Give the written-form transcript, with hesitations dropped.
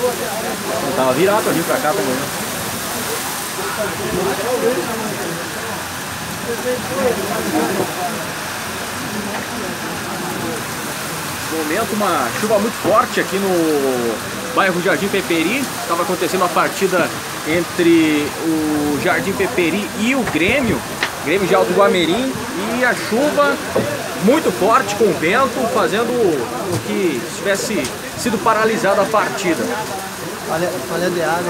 Eu tava virado pra vir pra cá também. No momento, uma chuva muito forte aqui no bairro Jardim Peperi. Estava acontecendo uma partida entre o Jardim Peperi e o Grêmio de Alto Guamirim, e a chuva muito forte com o vento, fazendo com que tivesse sido paralisada a partida. Falha de água.